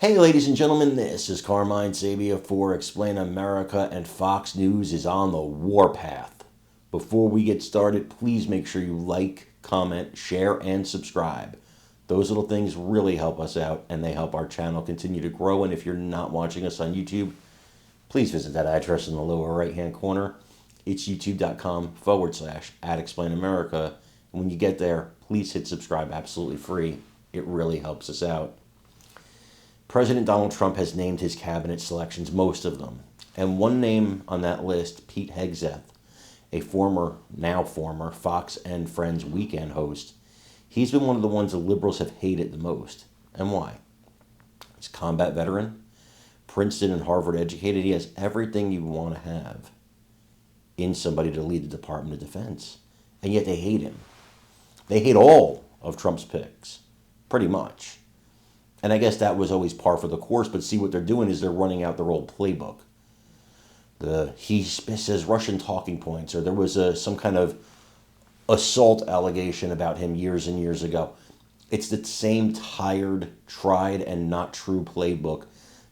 Hey, ladies and gentlemen, this is Carmine Sabia for Explain America, and Fox News is on the warpath. Before we get started, please make sure you like, comment, share, and subscribe. Those little things really help us out, and they help our channel continue to grow. And if you're not watching us on YouTube, please visit that address in the lower right-hand corner. It's youtube.com/@ExplainAmerica. And when you get there, please hit subscribe, absolutely free. It really helps us out. President Donald Trump has named his cabinet selections, most of them. And one name on that list, Pete Hegseth, a now former Fox and Friends weekend host, he's been one of the ones the liberals have hated the most. And why? He's a combat veteran, Princeton and Harvard educated. He has everything you want to have in somebody to lead the Department of Defense. And yet they hate him. They hate all of Trump's picks, pretty much. And I guess that was always par for the course, but see what they're doing is they're running out their old playbook. He says Russian talking points, or there was some kind of assault allegation about him years and years ago. It's the same tired, tried, and not true playbook.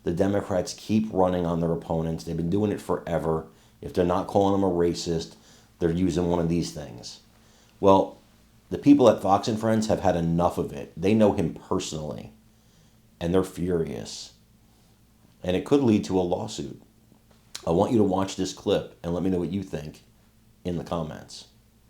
The Democrats keep running on their opponents. They've been doing it forever. If they're not calling him a racist, they're using one of these things. Well, the people at Fox and Friends have had enough of it. They know him personally. And they're furious. And it could lead to a lawsuit. I want you to watch this clip and let me know what you think in the comments.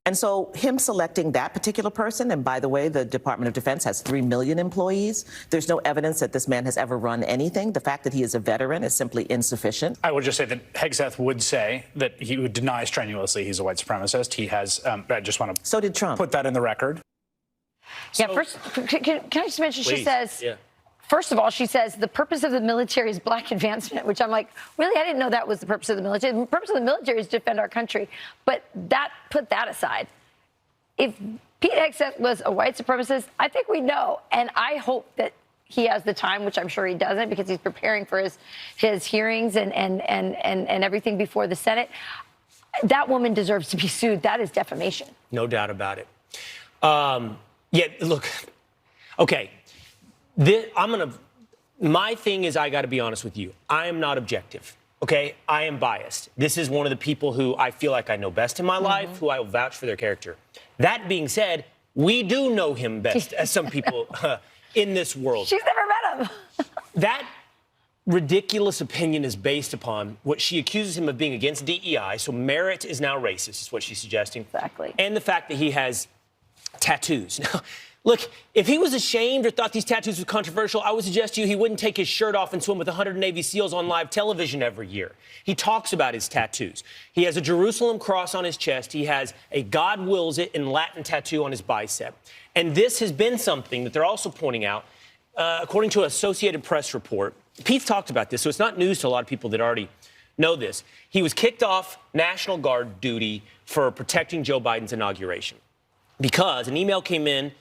And so him selecting that particular person, and by the way, the Department of Defense has 3 million employees. There's no evidence that this man has ever run anything. The fact that he is a veteran is simply insufficient. I would just say that Hegseth would say that he would deny strenuously he's a white supremacist. He has, I just want to so did Trump. Put that in the record. Yeah, first, can I just mention, Please. She says, yeah. First of all, she says the purpose of the military is black advancement, which I'm like, really? I didn't know that was the purpose of the military. The purpose of the military is to defend our country. But put that aside. If Pete Hegseth was a white supremacist, I think we know. And I hope that he has the time, which I'm sure he doesn't, because he's preparing for his hearings and everything before the Senate. That woman deserves to be sued. That is defamation. No doubt about it. Yeah, look, okay. My thing is, I got to be honest with you. I am not objective, okay? I am biased. This is one of the people who I feel like I know best in my life, who I will vouch for their character. That being said, we do know him best, as some people in this world. She's never met him. That ridiculous opinion is based upon what she accuses him of being against DEI, so merit is now racist, is what she's suggesting. Exactly. And the fact that he has tattoos. Now, look, if he was ashamed or thought these tattoos were controversial, I would suggest to you he wouldn't take his shirt off and swim with 100 Navy SEALs on live television every year. He talks about his tattoos. He has a Jerusalem cross on his chest. He has a God wills it in Latin tattoo on his bicep. And this has been something that they're also pointing out, according to an Associated Press report. Pete's talked about this, so it's not news to a lot of people that already know this. He was kicked off National Guard duty for protecting Joe Biden's inauguration because an email came in.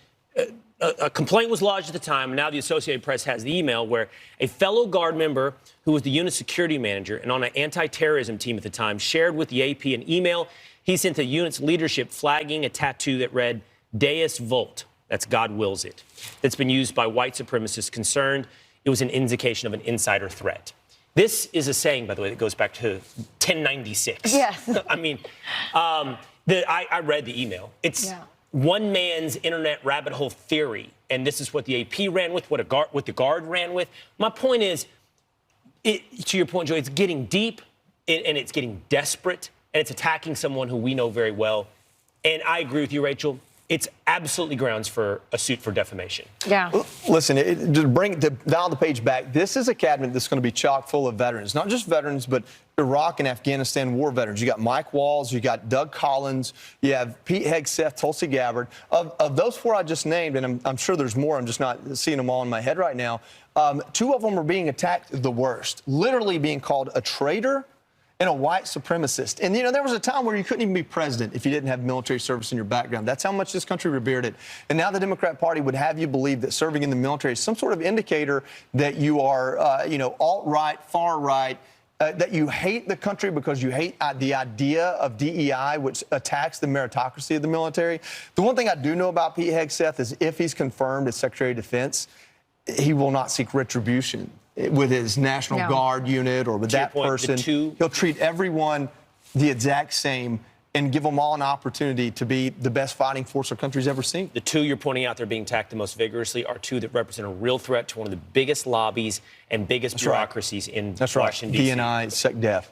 A complaint was lodged at the time, and now the Associated Press has the email where a fellow Guard member who was the unit security manager and on an anti-terrorism team at the time shared with the AP an email he sent to the unit's leadership flagging a tattoo that read Deus Vult, that's God wills it, that's been used by white supremacists concerned it was an indication of an insider threat. This is a saying, by the way, that goes back to 1096. Yes. I mean, I read the email. It's one man's internet rabbit hole theory, and this is what the AP ran with, what the Guard ran with. My point is, to your point, Joe, it's getting deep, and it's getting desperate, and it's attacking someone who we know very well. And I agree with you, Rachel. It's absolutely grounds for a suit for defamation. Yeah. Listen, to dial the page back, this is a cabinet that's going to be chock full of veterans, not just veterans, but Iraq and Afghanistan war veterans. You got Mike Walls, you got Doug Collins, you have Pete Hegseth, Tulsi Gabbard. Of those 4 I just named, and I'm sure there's more, I'm just not seeing them all in my head right now, 2 of them are being attacked the worst, literally being called a traitor and a white supremacist. And, you know, there was a time where you couldn't even be president if you didn't have military service in your background. That's how much this country revered it. And now the Democrat Party would have you believe that serving in the military is some sort of indicator that you are, alt-right, far-right, that you hate the country because you hate the idea of DEI, which attacks the meritocracy of the military. The one thing I do know about Pete Hegseth is if he's confirmed as Secretary of Defense, he will not seek retribution. with his National No. Guard unit or with To your that point, the person. two- He'll treat everyone the exact same and give them all an opportunity to be the best fighting force our country's ever seen. The two you're pointing out they're being attacked the most vigorously are two that represent a real threat to one of the biggest lobbies and biggest bureaucracies in That's right. Washington, D.C. DNI, SecDef.